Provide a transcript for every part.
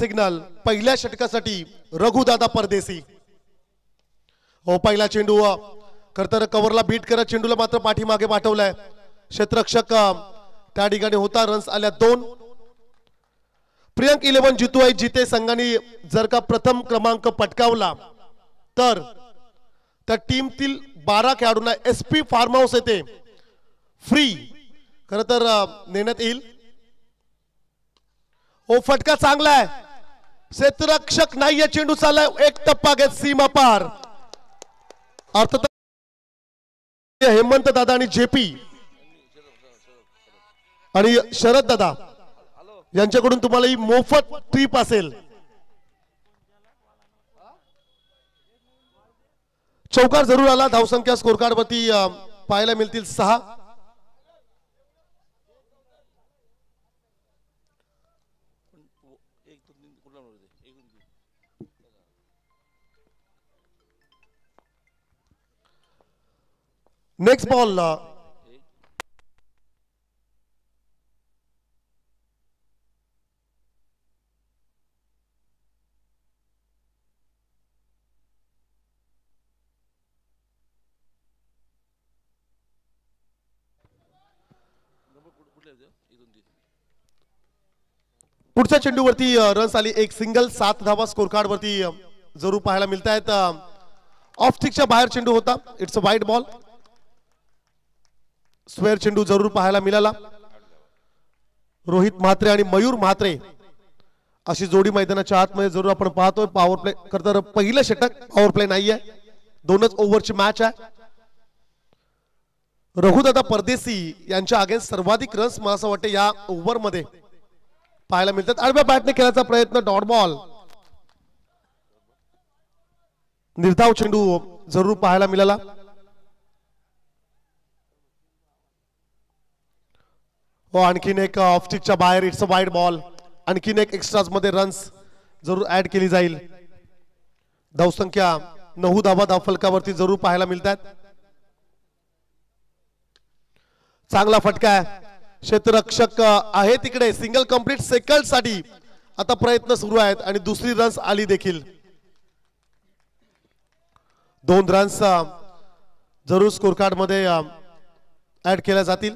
Signal पहिल्या षटकासाठी रघुदादा परदेसी। हो पहिला चेंडू खरतर कव्हरला बीट करत चेंडूला मात्र पाठीमागे पाठवलाय क्षेत्ररक्षक त्या ठिकाणी होता। रन्स आल्या 2। प्रियंक 11 जितू आहे जिते संघाने जर का प्रथम क्रमांक पटकावला तर त्या टीमतील 12 खेळाडूंना SP फार्म हाऊस येते फ्री खरं तर नेण्यात येईल। ओ फटका चांगला आहे क्षेत्ररक्षक नाहीये चेंडू चाललाय एक टप्पा घेत सीमा पार। अर्थात हेमंत दादा आणि JP आणि शरद दादा यांच्याकडून तुम्हाला ही मोफत ट्रिप असेल। चौकार जरूर आला। धावसंख्या स्कोर कार्ड वरती पाहायला मिळतील 6। नेक्स्ट बॉल पुढच्या चेंडूवरती रन्स आली एक सिंगल 7 धावा स्कोर कार्ड वरती जरूर पाहायला मिळत आहेत। ऑफ स्टिकच्या बाहेर चेंडू होता it's a wide ball. Square चेंडू जरूर पाहायला मिळाला। रोहित म्हात्रे आणि मयूर म्हात्रे अशी जोडी मैदानाच्या आतमध्ये जरूर आपण पाहतोय। पॉवर प्ले करतर पहिलं षटक पॉवर प्ले नाहीये 2च ओव्हरची मॅच आहे। रघुदादा परदेसी यांच्या अगेन्स्ट सर्वाधिक रन्स मला असं वाटतं या ओव्हर मध्ये पाहायला मिळतात। आडव्या बॅटने खेळायचा प्रयत्न डॉट बॉल निर्धाव चेंडू जरूर पाहायला मिळाला। हो आणखीन एक ऑफ स्टिकच्या बाहेर इट्स अ वाईड बॉल। आणखीन एक एक्स्ट्राज मध्ये रन्स जरूर ऍड केली जाईल। धावसंख्या 9 धावा धावफलकावरती जरूर पाहायला मिळतात। चांगला फटका आहे क्षेत्ररक्षक आहे तिकडे सिंगल कंप्लीट सेकंड साठी आता प्रयत्न सुरू आहेत आणि दुसरी रन्स आली देखील। 2 रन्स जरूर स्कोर कार्ड मध्ये ऍड केल्या जातील।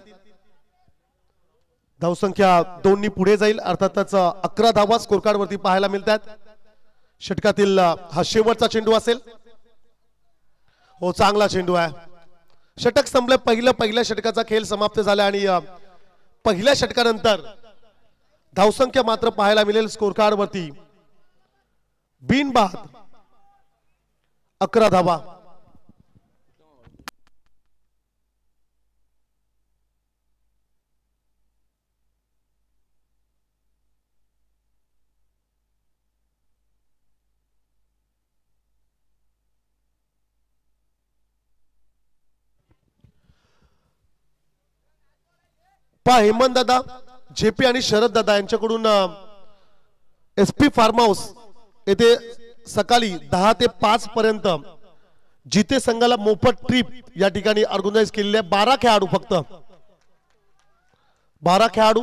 धावसंख्या 2 पुढे जाईल अर्थातच 11 धावा स्कोर कार्ड वरती पाहायला मिळतात। षटकातील हा शेवटचा चेंडू असेल। हो चांगला चेंडू आहे षटक संपले पहिल्या षटकाचा खेळ समाप्त झाला आणि पहिल्या षटकानंतर धावसंख्या मात्र पाहायला मिळेल स्कोर कार्ड वरती बिनबाद 11 धावा। पहा हेमंत दादा JP आणि शरद दादा यांच्याकडून SP फार्म हाऊस येथे सकाळी 10 ते 5 पर्यंत जिते संघाला मोफत ट्रिप या ठिकाणी ऑर्गनाइज केलेली आहे। 12 खेळाडू फक्त 12 खेळाडू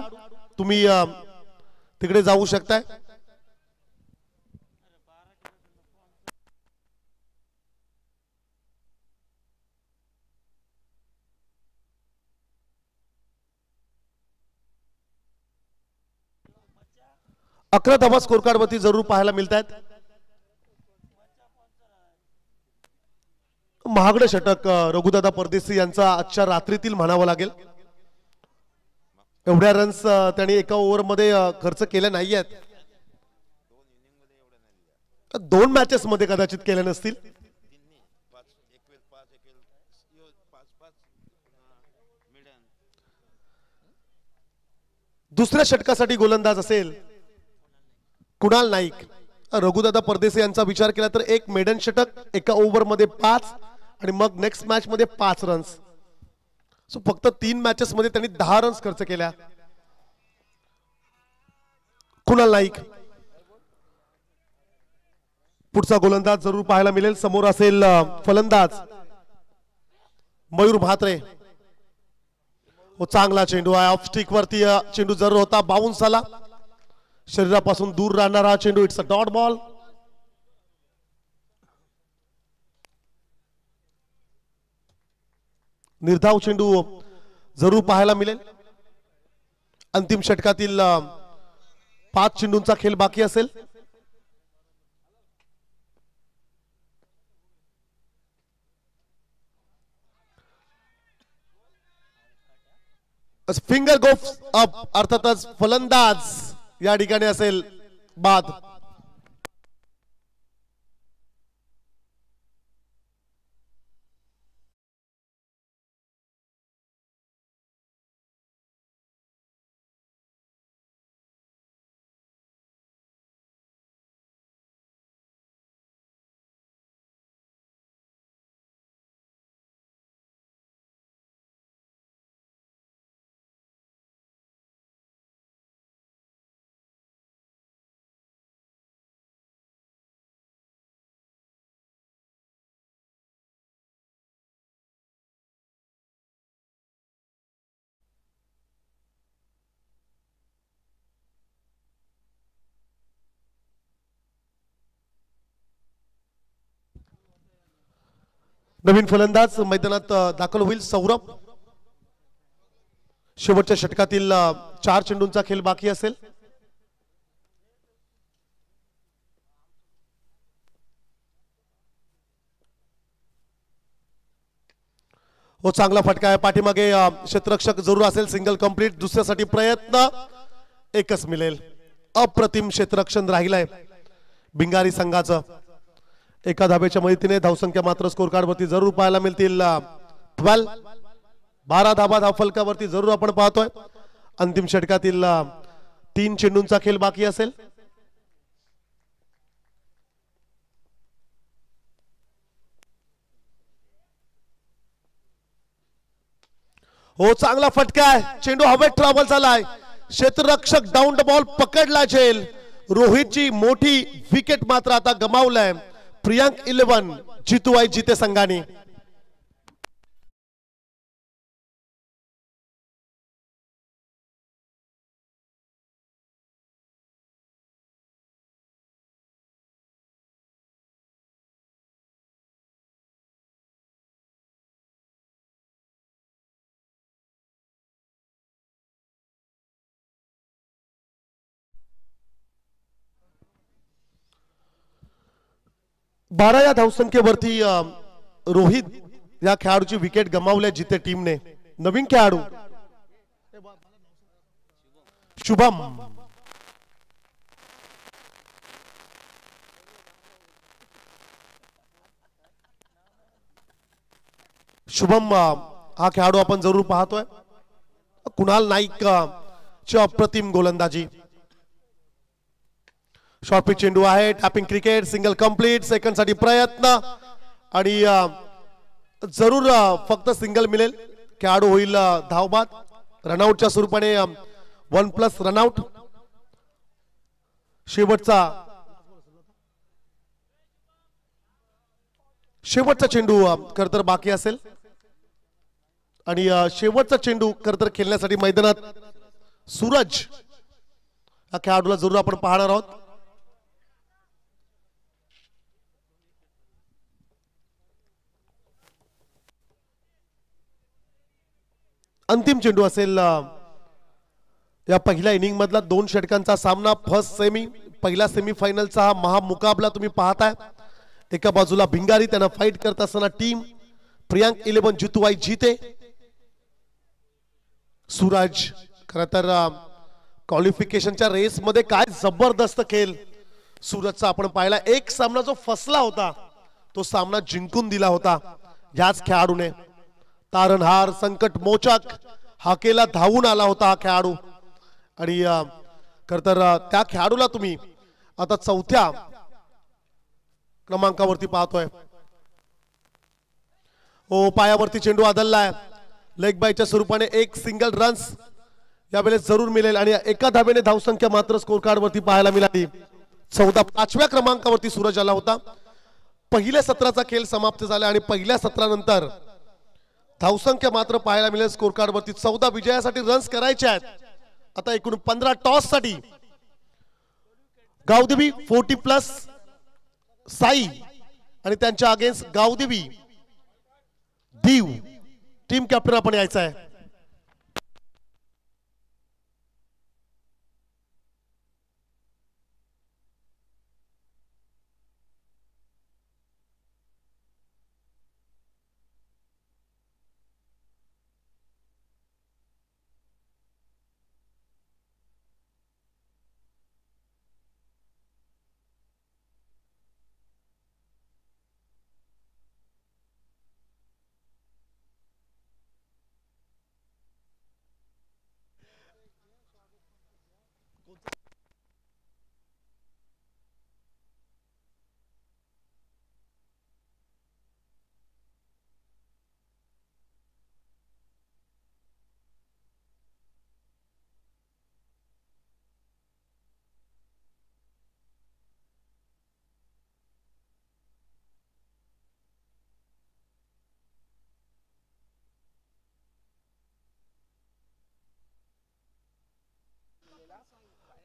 तुम्ही तिकडे जाऊ शकताय। अकरा धावा स्कोर कार्ड वरती जरूर पाहायला मिळतात। महागडे षटक रघुदादा परदेसी यांचा आजच्या रात्रीतील म्हणावं लागेल। एवढ्या रन्स त्यांनी एका ओव्हर मध्ये खर्च केले नाहीयेत। 2 मॅचेस मध्ये कदाचित केले नसतील। दुसऱ्या षटकासाठी गोलंदाज असेल कुणाल नाईक। रघुदादा परदेसी यांचा विचार केला तर एक मेडन षटक एका ओव्हर मध्ये 5 आणि मग नेक्स्ट मॅच मध्ये 5 रन्स। सो फक्त 3 मॅचेस मध्ये त्यांनी 10 रन्स खर्च केल्या। कुणाल नाईक पुढचा गोलंदाज जरूर पाहायला मिळेल। समोर असेल फलंदाज मयूर म्हात्रे। चांगला चेंडू आहे ऑफ स्टिक वरती चेंडू जरूर होता बाउन्स आला। शरीरापासून दूर राहणारा हा चेंडू. It's a dot ball. निर्धाव चेंडू जरूर पाहायला मिळेल. अंतिम षटकातील 5 चेंडूंचा खेळ बाकी असेल. फिंगर गोफ अप, अर्थातच फलंदाज या ठिकाणी असेल बाद. नवीन फलंदाज मैदानात दाखल होईल सौरभ. शेवटच्या षटकातील 4 चेंडूंचा खेळ बाकी असेल. हो, चांगला फटका आहे. पाठीमागे क्षेत्ररक्षक जरूर असेल. Single complete. दुसऱ्यासाठी प्रयत्न, एकच मिळेल. अप्रतिम क्षेत्ररक्षण राहिलंय भिंगारी संघाचं. एका धाब्याच्या मदतीने धावसंख्या मात्र स्कोर कार्ड वरती जरूर पाहायला मिळतील. 12 धाबा धाव फलकावरती जरूर आपण पाहतोय. अंतिम षटकातील 3 चेंडूंचा खेळ बाकी असेल. हो, चांगला फटका आहे. चेंडू हवेत ट्रॅव्हल झालाय. क्षेत्ररक्षक डाऊन द बॉल पकडला जाईल. रोहितची मोठी विकेट मात्र आता गमावलाय प्रियांक 11 जितूबाई जिते संघाने. बारा या धावसंख्येवरती रोहित या खेळाडूची विकेट गमावल्या जिथे टीमने. नवीन खेळाडू शुभम. शुभम हा खेळाडू आपण जरूर पाहतोय. कुणाल नाईक ची अप्रतिम गोलंदाजी. शॉर्ट पिच चेंडू आहे. Tapping cricket. Single complete. Second साठी प्रयत्न आणि जरूर फक्त सिंगल मिळेल. खेळाडू होईल धावबाद. रनआउटच्या स्वरूपाने 1+ रनआउट. शेवटचा चेंडू खरतर बाकी असेल आणि शेवटचा चेंडू खरतर खेळण्यासाठी मैदानात सूरज या खेळाडूला जरूर आपण पाहणार आहोत. अंतिम चेंडू असेल या पहिल्या इनिंग मधला 2 षटकांचा सामना. फर्स्ट सेमी, पहिला सेमीफायनलचा हा महामुकाबला तुम्ही पाहताय. एका बाजूला भिंगारी, त्यांना फाईट करत असताना टीम प्रियांक 11 जितूबाई जिते. सूरज खरं तर क्वालिफिकेशनच्या रेस मध्ये काय जबरदस्त खेळ सूरजचा आपण पाहिला. एक सामना जो फसला होता तो सामना जिंकून दिला होता याच खेळाडूने. तारणहार, संकट मोचक हाकेला धावून आला होता हा खेळाडू आणि खरं तर त्या खेळाडूला तुम्ही आता 4थ्या क्रमांकावरती पाहतोय. हो, पायावरती चेंडू आदळलाय. लेग बायच्या स्वरूपाने एक सिंगल रन्स यावेळेस जरूर मिळेल आणि एका धाब्याने धावसंख्या मात्र स्कोर कार्ड वरती पाहायला मिळाली. 5व्या क्रमांकावरती सूरज आला होता. पहिल्या सत्राचा खेळ समाप्त झाला आणि पहिल्या सत्रानंतर धावसंख्या मात्र पाहायला मिळेल स्कोर कार्ड वरती. 14 विजयासाठी रन्स करायचे आहेत. आता एकूण 15 टॉस साठी गावदेवी 40+ साई आणि त्यांच्या against Gavdevi Diu. Team captain आपण यायचं आहे.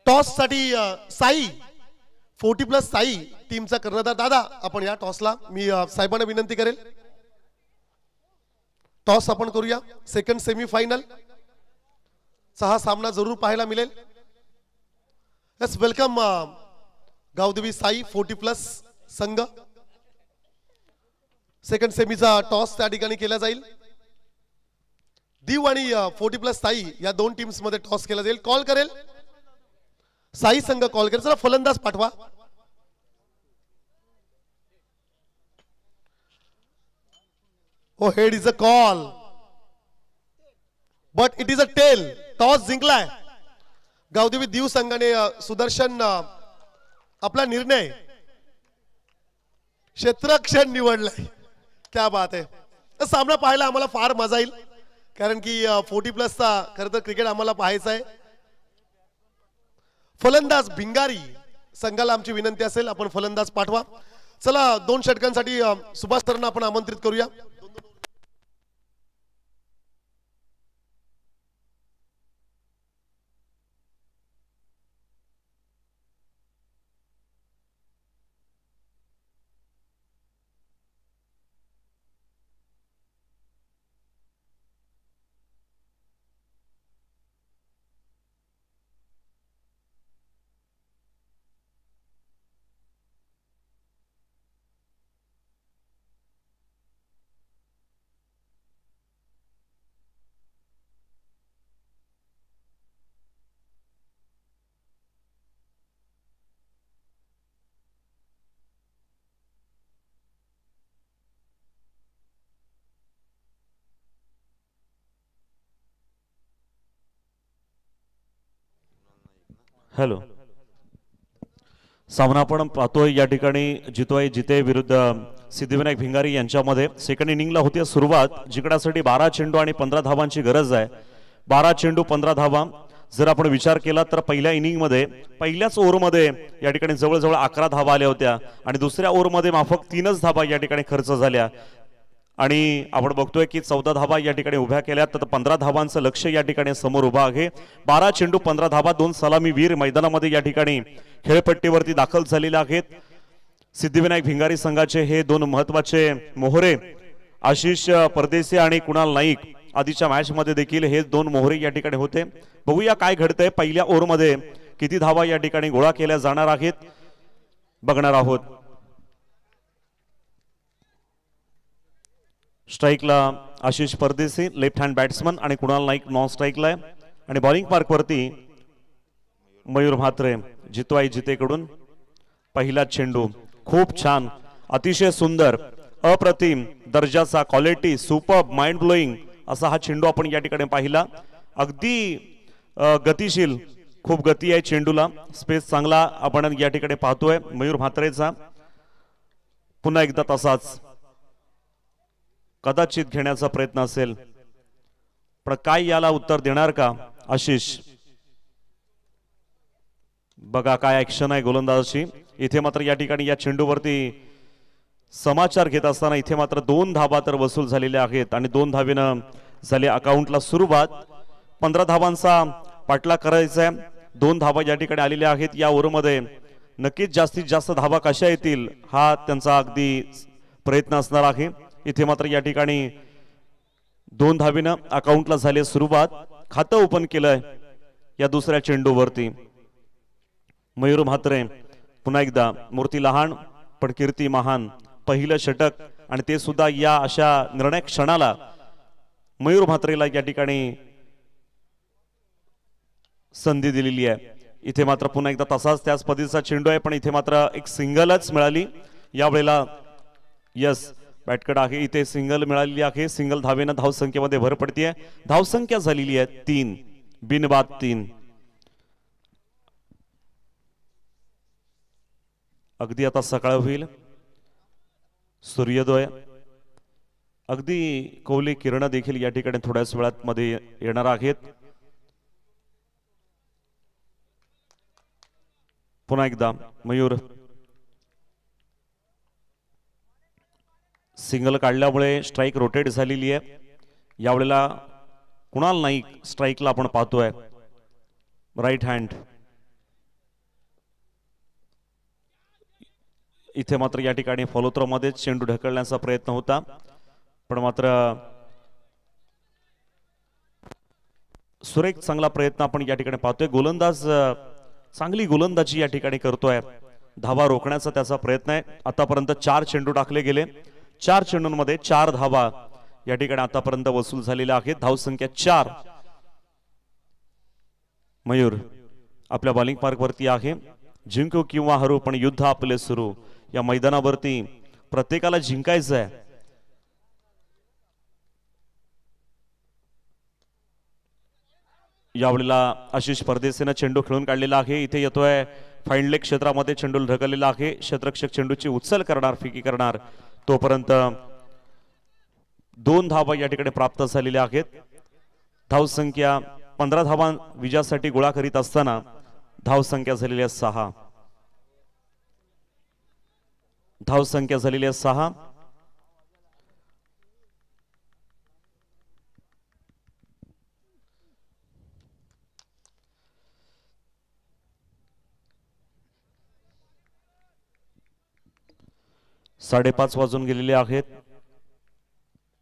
टॉस साठी साई 40+ साई टीमचा कर्णधार. दादा आपण या टॉसला. मी साहेबांना विनंती करेल टॉस आपण करूया. सेकंड सेमीफायनल हा सामना जरूर पाहायला मिळेल. लेट्स वेलकम गावदेवी साई 40+ संघ. सेकंड सेमीचा टॉस त्या ठिकाणी केला जाईल. दीव आणि 40+ साई या दोन टीम्स मध्ये टॉस केला जाईल. कॉल करेल साई संघ कॉल करेल. चला फलंदाज पाठवा. Oh head is a call but it is a tail. Toss जिंकलाय गावदेवी दीव संघाने. सुदर्शन आपला निर्णय क्षेत्ररक्षण निवडलाय. क्या बात आहे. सामना पाहायला आम्हाला फार मजा येईल कारण की 40+ चा खरं तर क्रिकेट आम्हाला पाहायचं आहे. फलंदाज भिंगारी संघाला आमची विनंती असेल आपण फलंदाज पाठवा. चला 2 षटकांसाठी सुभाष सरांना आपण आमंत्रित करूया. हॅलो. सामना आपण पाहतोय या ठिकाणी जितोय जिते विरुद्ध सिद्धिविनायक भिंगारी यांच्यामध्ये. सेकंड इनिंगला होती सुरुवात. जिंकण्यासाठी 12 चेंडू आणि 15 धावांची गरज आहे. 12 चेंडू 15 धावा. जर आपण विचार केला तर पहिल्या इनिंगमध्ये पहिल्याच ओव्हरमध्ये या ठिकाणी जवळजवळ 11 धावा आल्या होत्या आणि दुसऱ्या ओव्हरमध्ये माफक 3च धावा या ठिकाणी खर्च झाल्या आणि आपण बघतोय की 14 धावा या ठिकाणी उभ्या केल्या. तर 15 धावांचं लक्ष या ठिकाणी समोर उभा आहे. 12 चेंडू 15 धावा. 2 सलामीवीर मैदानामध्ये या ठिकाणी खेळपट्टीवरती दाखल झालेले आहेत. सिद्धिविनायक भिंगारी संघाचे हे 2 महत्वाचे मोहरे आशिष परदेशी आणि कुणाल नाईक. आधीच्या मॅच मध्ये देखील हे 2 मोहरे या ठिकाणी होते. बघूया काय घडतंय. पहिल्या ओव्हरमध्ये किती धावा या ठिकाणी गोळा केल्या जाणार आहेत बघणार आहोत. स्ट्राइकला आशिष परदेशी लेफ्ट हँड बॅट्समन आणि कुणाल नाईक नॉन स्ट्राइकला आहे. आणि बॉलिंग पार्क वरती मयूर म्हात्रे जितवाई जितेकडून. पहिला चेंडू खूप छान अतिशय सुंदर अप्रतिम दर्जाचा क्वालिटी सुपर्ब माइंड ब्लोईंग असा हा चेंडू आपण या ठिकाणी पाहिला. अगदी गतिशील खूप गती आहे चेंडूला. स्पेस चांगला आपण या ठिकाणी पाहतोय मयूर म्हात्रेचा. पुन्हा एकदा तसाच कदाचित घेण्याचा प्रयत्न असेल पण काय याला उत्तर देणार का आशिष. बघा काय ऍक्शन आहे गोलंदाजाची. इथे मात्र या ठिकाणी या चेंडूवरती समाचार घेत असताना इथे मात्र 2 धावा तर वसूल झालेल्या आहेत आणि 2 धावेनं झाली अकाउंटला सुरुवात. 15 धावांचा पाठलाग करायचा आहे. 2 धावा या ठिकाणी आलेल्या आहेत या ओव्हरमध्ये. नक्कीच जास्तीत जास्त धावा कशा येतील हा त्यांचा अगदी प्रयत्न असणार आहे। इथे मात्र या ठिकाणी 2 धावेनं अकाउंटला झाली सुरुवात, खातं ओपन केलंय या दुसऱ्या चेंडूवरती। मयूर म्हात्रे पुन्हा एकदा, मूर्ती लहान पण कीर्ती महान, पहिलं षटक आणि ते सुद्धा या अशा निर्णायक क्षणाला मयूर म्हात्रेला या ठिकाणी संधी दिलेली आहे। इथे मात्र पुन्हा एकदा तसाच त्याच पद्धतीचा चेंडू आहे, पण इथे मात्र एक सिंगलच मिळाली यावेळेला। यस, बॅटकड आहे, इथे सिंगल मिळालेली आहे। सिंगल धावेनं धावसंख्येमध्ये भर पडतीये। धावसंख्या झालेली आहे 3, बिनबाद 3। अगदी आता सकाळ होईल, सूर्योदय, अगदी कोवली किरण देखील या ठिकाणी थोड्याच वेळात मध्ये येणार आहेत। पुन्हा एकदा मयूर सिंगल काढल्यामुळे स्ट्राइक रोटेट झालेली आहे। यावेळेला कुणाल नाईक स्ट्राइकला आपण पाहतोय, राईट हँड। इथे मात्र या ठिकाणी फॉलोथ्रो मध्ये चेंडू ढकलण्याचा प्रयत्न होता, पण मात्र सुरेख चांगला प्रयत्न आपण या ठिकाणी पाहतोय। गोलंदाज चांगली गोलंदाजी या ठिकाणी करतोय, धावा रोखण्याचा त्याचा प्रयत्न आहे। आतापर्यंत 4 चेंडू टाकले गेले, 4 चेंडूंमध्ये 4 धावा या ठिकाणी आतापर्यंत वसूल झालेल्या आहेत। धावसंख्या 4। मयूर आपल्या बॉलिंग मार्क वरती आहे, जिंकू किंवा हरू पण युद्ध आपले सुरू। या मैदानावरती प्रत्येकाला जिंकायचं आहे। यावेळेला आशिष परदेशीने चेंडू खेळून काढलेला आहे। इथे येतोय फाईन लेग क्षेत्रामध्ये चेंडू ढकललेला आहे। क्षेत्ररक्षक चेंडूची उचल करणार, फिकी करणार, तोपर्यंत 2 धावा या ठिकाणी प्राप्त झालेल्या आहेत। धावसंख्या 15 धावा विजयासाठी गोळा करीत असताना धावसंख्या झालेली आहे 6। धावसंख्या झालेली आहे 6। साडेपाच वाजून गेलेले आहेत,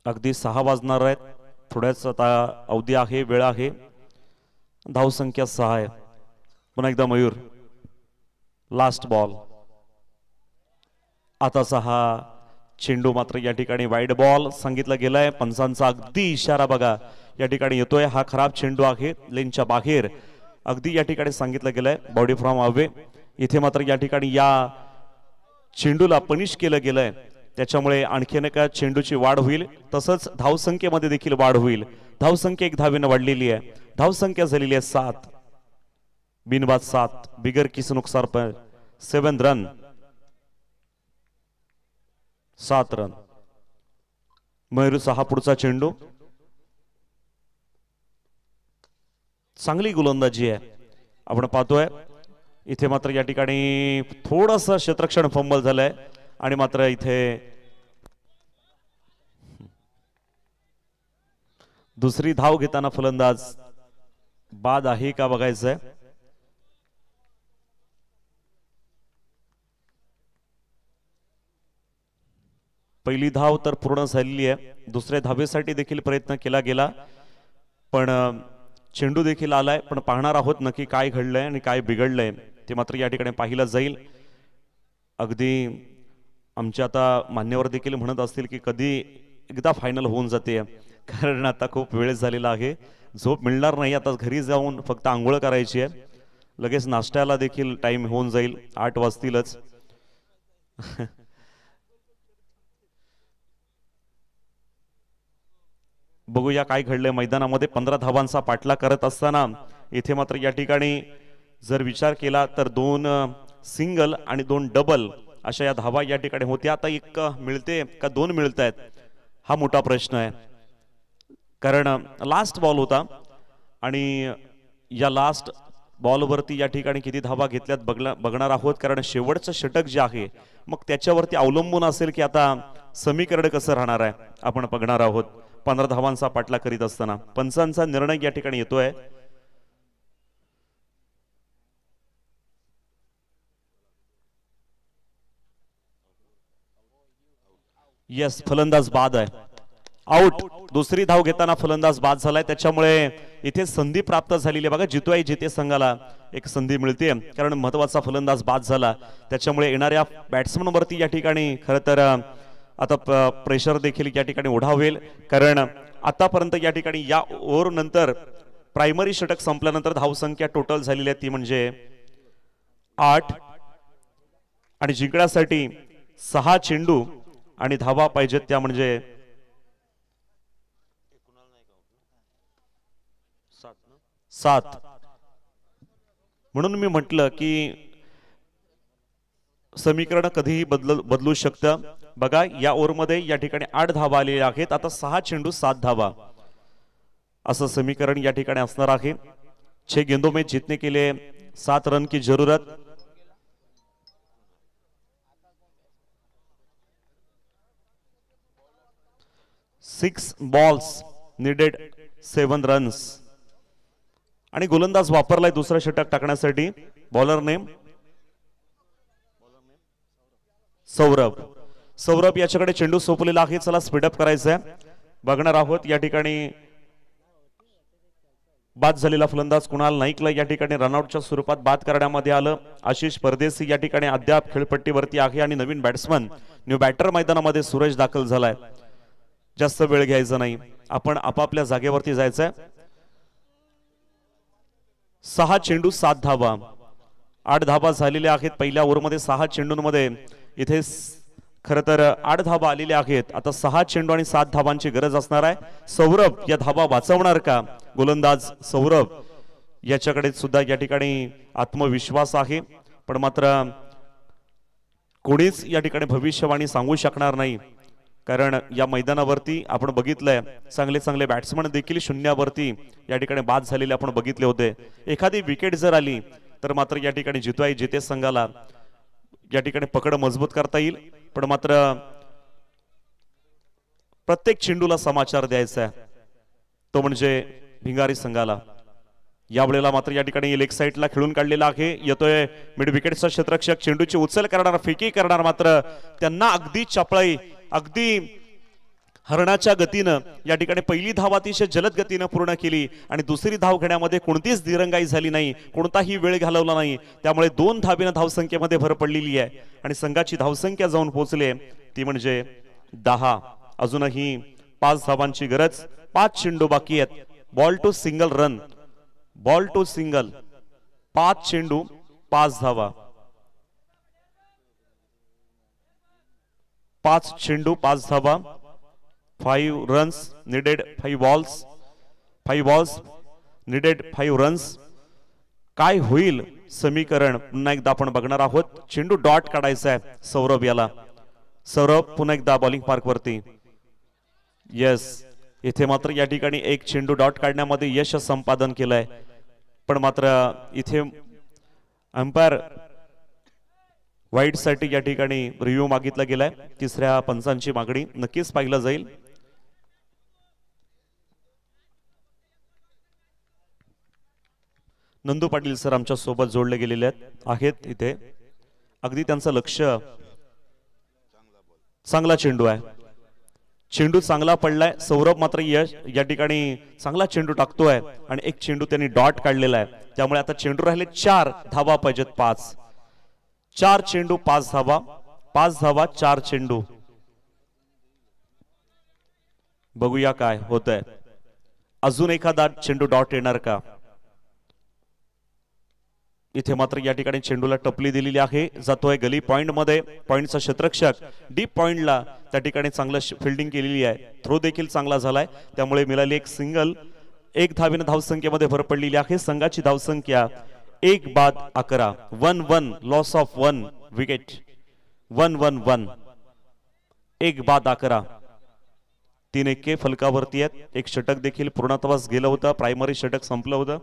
अगदी 6 वाजणार आहेत। थोड्याच आता अवधी आहे, वेळ आहे। धावसंख्या 6 आहे। पुन्हा एकदा मयूर, लास्ट बॉल। आताचा हा चेंडू मात्र या ठिकाणी वाईड बॉल सांगितला गेलाय। पंचांचा अगदी इशारा बघा या ठिकाणी येतोय, हा खराब चेंडू आहे, लेनच्या बाहेर अगदी या ठिकाणी सांगितलं गेलंय, बॉडी फ्रॉम अवे। इथे मात्र या ठिकाणी या चेंडूला पनिश केलं गेलंय, त्याच्यामुळे आणखीन एका चेंडूची वाढ होईल, तसंच धावसंख्येमध्ये देखील वाढ होईल। धावसंख्या 1 धावेनं वाढलेली आहे। धावसंख्या झालेली आहे 7, बिनबाद 7, बिगर किसी नुकसान पर 7 रन, 7 रन। मयूरचा हा पुढचा चेंडू, चांगली गोलंदाजी आहे आपण पाहतोय। इथे मात्र या ठिकाणी थोडंसं क्षेत्ररक्षण फंबल झालंय आणि मात्र इथे दुसरी धाव घेताना फलंदाज बाद आहे का बघायचंय। पहिली धाव तर पूर्ण झालेली आहे, दुसऱ्या धावेसाठी देखील प्रयत्न केला गेला, पण चेंडू देखील आलाय। पण पाहणार आहोत नक्की काय घडलंय आणि काय बिघडलंय ते मात्र या ठिकाणी पाहिलं जाईल। अगदी आमचे आता मान्यवर देखील म्हणत असतील की कधी एकदा फायनल होऊन जाते, कारण आता खूप वेळ झालेला आहे, झोप मिळणार नाही। आता घरी जाऊन फक्त आंघोळ करायची आहे, लगेच नाश्त्याला देखील टाइम होऊन जाईल, 8 वाजतीलच। बघूया काय घडलंय मैदानामध्ये। 15 धावांचा पाठलाग करत असताना इथे मात्र या ठिकाणी जर विचार केला तर 2 सिंगल आणि 2 डबल अशा या धावा या ठिकाणी होत्या। आता 1 मिळते का 2 मिळतायत हा मोठा प्रश्न आहे, कारण लास्ट बॉल होता आणि या लास्ट बॉलवरती या ठिकाणी किती धावा घेतल्यात बघणार आहोत, कारण शेवटचं षटक जे आहे मग त्याच्यावरती अवलंबून असेल की आता समीकरण कसं राहणार आहे, आपण बघणार आहोत। 15 धावांचा पाठलाग करीत असताना पंचांचा निर्णय या ठिकाणी येतोय। यस, फलंदाज बाद आहे, आउट. दुसरी धाव घेताना फलंदाज बाद झालाय, त्याच्यामुळे इथे संधी प्राप्त झालेली आहे. बघा, जितोय जिते संघाला एक संधी मिळते, कारण महत्वाचा फलंदाज बाद झाला. त्याच्यामुळे येणाऱ्या बॅट्समन वरती या ठिकाणी खरं तर आता प्रेशर देखील या ठिकाणी ओढावेल, कारण आतापर्यंत या ठिकाणी या ओव्हर नंतर प्रायमरी षटक संपल्यानंतर धावसंख्या टोटल झालेली आहे ती म्हणजे 8 आणि जिंकण्यासाठी 6 चेंडू आणि धावा पाहिजेत त्या म्हणजे 7. म्हणून मी म्हटलं की समीकरण कधीही बदलू शकतं. बघा, या ओव्हरमध्ये या ठिकाणी 8 धावा आलेल्या आहेत. आता 6 चेंडू 7 धावा असं समीकरण या ठिकाणी असणार आहे. 6 गेंदों में जीतने के लिए 7 रन की जरूरत. Six balls needed 7 runs. आणि गोलंदाज वापरलाय दुसरा षटक टाकण्यासाठी. Bowler name Saurabh. सौरभ याच्याकडे चेंडू सोपलेला आहे. चला स्पीडअप करायचं आहे. बघणार आहोत या ठिकाणी बाद झालेला फलंदाज कुणाल नाईकला या ठिकाणी रनआउटच्या स्वरूपात बाद करण्यामध्ये आलं. आशिष परदेसी या ठिकाणी अद्याप खेळपट्टीवरती आहे आणि नवीन बॅट्समन न्यू बॅटर मैदानामध्ये सूरज दाखल झालाय. जास्त वेळ घ्यायचा नाही, आपण आपापल्या जागेवरती जायचंय. 6 चेंडू 7 धावा, 8 धावा झालेल्या आहेत पहिल्या ओव्हरमध्ये. 6 चेंडूंमध्ये इथे खरं तर 8 धावा आलेल्या आहेत. आता 6 चेंडू आणि 7 धावांची गरज असणार आहे. सौरभ या धावा वाचवणार का? गोलंदाज सौरभ याच्याकडे सुद्धा या ठिकाणी आत्मविश्वास आहे, पण मात्र कोणीच या ठिकाणी भविष्यवाणी सांगू शकणार नाही, कारण या मैदानावरती आपण बघितलंय चांगले चांगले बॅट्समन देखील शून्यावरती या ठिकाणी बाद झालेले आपण बघितले होते. एखादी विकेट जर आली तर मात्र या ठिकाणी जितवाई जिते संघाला या ठिकाणी पकड मजबूत करता येईल, पण मात्र प्रत्येक चेंडूला समाचार द्यायचा आहे, तो म्हणजे भिंगारी संघाला. यावेळेला मात्र या ठिकाणी लेग साइडला खेळून काढलेला आहे. येतोय मिड विकेटचा क्षेत्ररक्षक, चेंडूची उचल करणार, फेकी करणार, मात्र त्यांना अगदी चपळाई, अगदी हरणाच्या गतीनं या ठिकाणी पहिली धाव अतिशय जलद गतीनं पूर्ण केली आणि दुसरी धाव घेण्यामध्ये कोणतीच दिरंगाई झाली नाही, कोणताही वेळ घालवला नाही. त्यामुळे 2 धावेनं धावसंख्येमध्ये भर पडलेली आहे आणि संघाची धावसंख्या जाऊन पोहोचली ती म्हणजे 10. अजूनही 5 धावांची गरज. 5 चेंडू बाकी आहेत. Ball two single run, ball two single. 5 चेंडू 5 धावा, 5 चेंडू 5 धावा. 5 runs needed, 5 balls needed 5 runs. काय होईल समीकरण पुन्हा एकदा आपण बघणार आहोत. चेंडू डॉट काढायचा आहे सौरभ याला. सौरभ पुन्हा एकदा बॉलिंग पार्क वरती. यस, इथे मात्र या ठिकाणी एक चेंडू डॉट काढण्यामध्ये यश संपादन केलंय, पण मात्र इथे अंपायर वाईट साठी या ठिकाणी रिव्ह्यू मागितला गेलाय. तिसऱ्या पंचांची मागणी नक्कीच पाहिलं जाईल. नंदू पाटील सर आमच्या सोबत जोडले गेलेले आहेत इथे. अगदी त्यांचं लक्ष, चांगला चेंडू आहे, चेंडू चांगला पडलाय. सौरभ मात्र यश या ठिकाणी चांगला चेंडू टाकतोय आणि एक चेंडू त्यांनी डॉट काढलेला आहे. त्यामुळे आता चेंडू राहिले 4 धावा पाहिजेत. 4 चेंडू 5 धावा, 5 धावा 4 चेंडू. बघूया काय होतंय. अजून एखादा चेंडू डॉट येणार का? इथे मात्र या ठिकाणी चेंडूला टपली दिलेली आहे. जातोय गली पॉइंट मध्ये. पॉइंटचा क्षेत्ररक्षक डीप पॉइंटला त्या ठिकाणी चांगलं फिल्डिंग केलेली आहे. थ्रो देखील चांगला झालाय, त्यामुळे मिळाली एक सिंगल. 1 धावेनं धावसंख्येमध्ये भर पडलेली आहे. संघाची धावसंख्या 1 बाद 11. 1-1 लॉस ऑफ 1 विकेट. 1-1-1 1 बाद 11. 3 1 फलकावरती आहेत. एक षटक देखील पूर्णत्वास गेलं होतं. प्रायमरी षटक संपलं होतं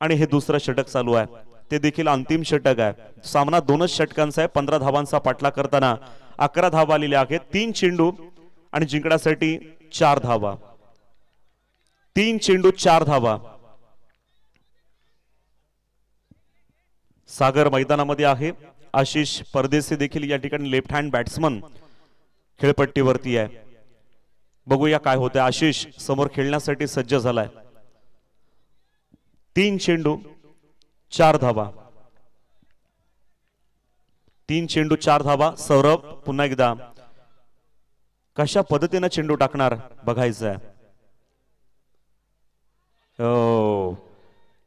आणि हे दुसरं षटक चालू आहे, ते देखील अंतिम षटक आहे. सामना 2च षटकांचा आहे. 15 धावांचा पाठलाग करताना 11 धावा आलेल्या आहेत. 3 चेंडू आणि जिंकण्यासाठी 4 धावा. 3 चेंडू 4 धावा. सागर मैदानामध्ये आहे. आशिष परदेसी देखील या ठिकाणी लेफ्ट हँड बॅट्समन खेळपट्टीवरती आहे. बघूया काय होतंय. आशिष समोर खेळण्यासाठी सज्ज झालाय. 3 चेंडू 4 धावा. 3 चेंडू 4 धावा. सौरभ पुन्हा एकदा कशा पद्धतीने चेंडू टाकणार बघायचं आहे.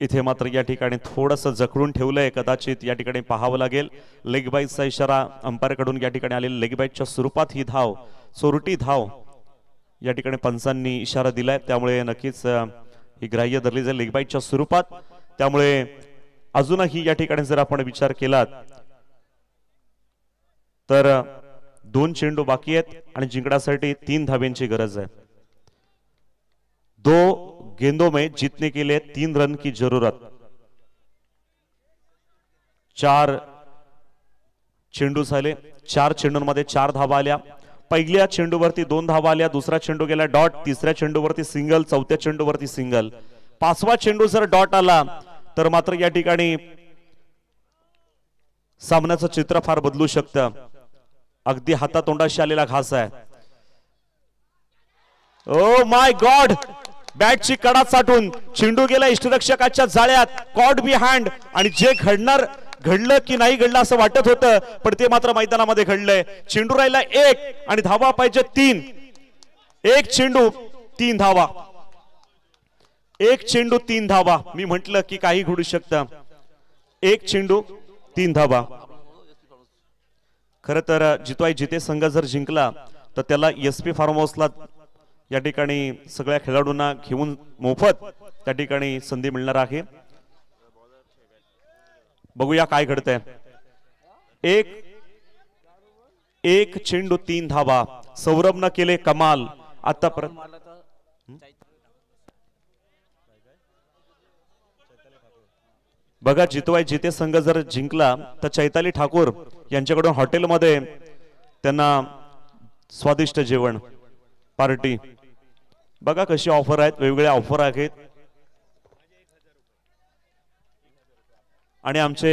इथे मात्र या ठिकाणी थोडंसं जखडून ठेवलंय. कदाचित या ठिकाणी पाहावं लागेल. लेग बाईटचा इशारा अंपायर कडून या ठिकाणी आलेला. लेग बाईटच्या स्वरूपात ही धाव, चोरटी धाव या ठिकाणी पंचांनी इशारा दिलाय. त्यामुळे नक्कीच ही ग्राह्य धरली जाईल लेग बाईटच्या स्वरूपात. त्यामुळे अजूनही या ठिकाणी जर आपण विचार केलात तर 2 चेंडू बाकी आहेत आणि जिंकण्यासाठी 3 धाब्यांची गरज आहे. 2 गेंदों में जीतने के लिए 3 रन की जरूरत. 4 चेंडू झाले. 4 चेंडूंमध्ये 4 धावा आल्या. पहिल्या चेंडूवरती 2 धावा आल्या. दुसरा चेंडू गेला डॉट. तिसऱ्या चेंडूवरती सिंगल. चौथ्या चेंडूवरती सिंगल. 5वा चेंडू जर डॉट आला तर मात्र या ठिकाणी सामन्याचं चित्र फार बदलू शकतं. अगदी हातातोंडाशी आलेला घास आहे. ओ माय गॉड, बॅटची कडा चाटून चेंडू गेला इष्टरक्षकाच्या जाळ्यात. Caught behind. आणि जे घडलं की नाही घडलं असं वाटत होतं, पण ते मात्र मैदानामध्ये घडलंय. चेंडू राहिला 1 आणि धावा पाहिजे 3. 1 चेंडू 3 धावा. 1 चेंडू 3 धावा. मी म्हंटल की काही घडू शकतं. 1 चेंडू 3 धावा. खर तर जितवाई जिते संघ जर जिंकला तर त्याला SP फार्म हाऊसला या ठिकाणी सगळ्या खेळाडूंना घेऊन मोफत त्या ठिकाणी संधी मिळणार आहे. बघूया काय घडतंय. 1 चेंडू 3 धावा. सौरभनं केले कमाल आतापर्यंत. बघा, जितवाई जिते संघ जर जिंकला तर चैताली ठाकूर यांच्याकडून हॉटेलमध्ये त्यांना स्वादिष्ट जेवण पार्टी. बघा कशी ऑफर आहेत, वेगवेगळ्या ऑफर आहेत. आणि आमचे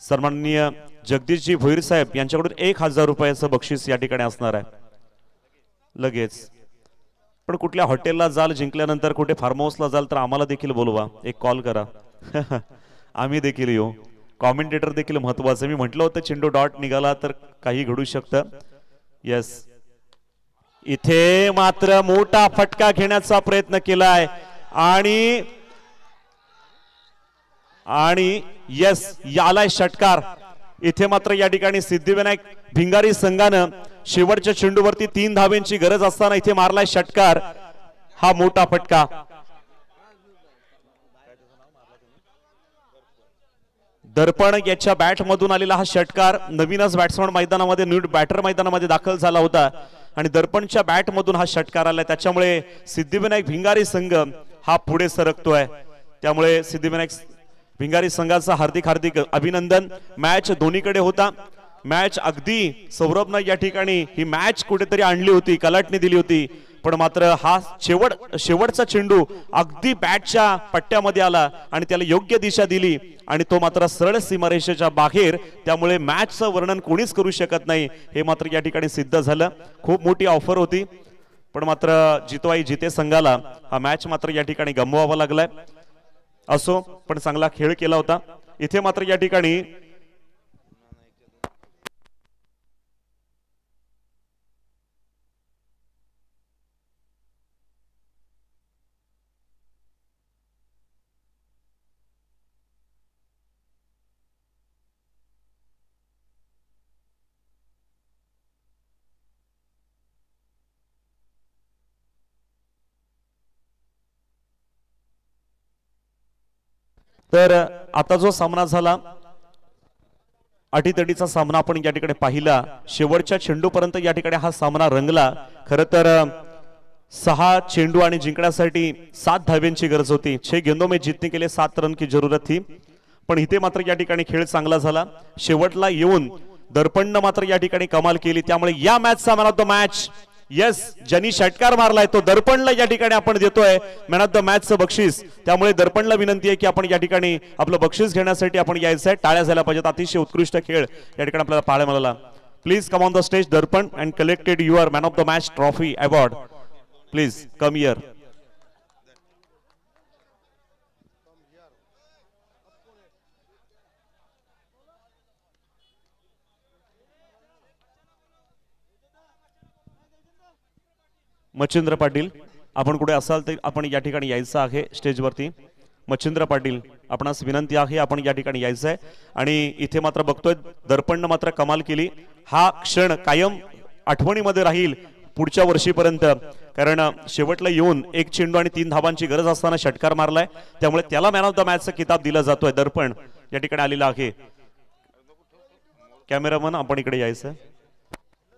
सन्माननीय जगदीशजी भोईर साहेब यांच्याकडून 1000 रुपयाचं बक्षीस या ठिकाणी असणार आहे लगेच. पण कुठल्या हॉटेलला जाल जिंकल्यानंतर, कुठे फार्म हाऊसला जाल तर आम्हाला देखील बोलवा, एक कॉल करा. आम्ही देखील येऊ. कॉमेंटेटर देखील महत्वाचं. मी म्हटलं होतं चेंडू डॉट निघाला तर काही घडू शकतं. यस, इथे मात्र मोठा फटका घेण्याचा प्रयत्न केलाय आणि यस, यालाय षटकार. इथे मात्र या ठिकाणी सिद्धिविनायक भिंगारी संघानं शेवटच्या चेंडूवरती 3 धाब्यांची गरज असताना इथे मारलाय षटकार. हा मोठा फटका. दर्पण याच्या बॅट मधून आलेला हा षटकार. नवीनच बॅट्समन मैदानामध्ये, न्यू बॅटर मैदानामध्ये दाखल झाला होता आणि दर्पणच्या बॅट मधून हा षटकार आला. त्याच्यामुळे सिद्धिविनायक भिंगारी संघ हा पुढे सरकतोय. त्यामुळे सिद्धिविनायक भिंगारी संघाचा हार्दिक हार्दिक अभिनंदन. मॅच दोन्हीकडे होता. मॅच अगदी सौरभनं या ठिकाणी ही मॅच कुठेतरी आणली होती, कलाटणी दिली होती. पण मात्र हा शेवटचा चेंडू अगदी बॅटच्या पट्ट्यामध्ये आला आणि त्याला योग्य दिशा दिली आणि तो मात्र सरळ सीमारेषेच्या बाहेर. त्यामुळे मॅचचं वर्णन कोणीच करू शकत नाही. हे मात्र या ठिकाणी सिद्ध झालं. खूप मोठी ऑफर होती, पण मात्र जितवाई जिते संघाला हा मॅच मात्र या ठिकाणी गमवावा लागलाय. असो, पण चांगला खेळ केला होता. इथे मात्र या ठिकाणी तर आता जो सामना झाला, अटीतटीचा सामना आपण या ठिकाणी पाहिला. शेवटच्या चेंडूपर्यंत या ठिकाणी हा सामना रंगला. खरं तर 6 चेंडू आणि जिंकण्यासाठी 7 धाब्यांची गरज होती. 6 गेंदों में जीतने के लिए 7 रन की जरूरत थी. पण इथे मात्र या ठिकाणी खेळ चांगला झाला. शेवटला येऊन दर्पणनं मात्र या ठिकाणी कमाल केली. त्यामुळे या मॅचचा man of the match, yes, ज्यांनी षटकार मारलाय तो दर्पणला या ठिकाणी आपण देतोय मॅन ऑफ द मॅचचं बक्षीस. त्यामुळे दर्पणला विनंती आहे की आपण या ठिकाणी आपलं बक्षीस घेण्यासाठी आपण यायचंय. टाळ्या झाल्या पाहिजेत. अतिशय उत्कृष्ट खेळ या ठिकाणी आपल्याला पाहायला मिळाला. Please come on the stage, Darpan, and collected your Man of the Match trophy award. Please come here. Machhindra Patil, आपण कुठे असाल तर आपण या ठिकाणी यायचं आहे स्टेजवरती. मच्छिंद्र पाटील, आपणास विनंती आहे आपण या ठिकाणी यायचं आहे. आणि इथे मात्र बघतोय दर्पणनं मात्र कमाल केली. हा क्षण कायम आठवणीमध्ये राहील पुढच्या वर्षीपर्यंत, कारण शेवटला येऊन 1 चेंडू आणि 3 धावांची गरज असताना षटकार मारलाय, त्यामुळे त्याला मॅन ऑफ द मॅचचा किताब दिला जातोय. दर्पण या ठिकाणी आलेला आहे. कॅमेरामन, आपण इकडे यायचं.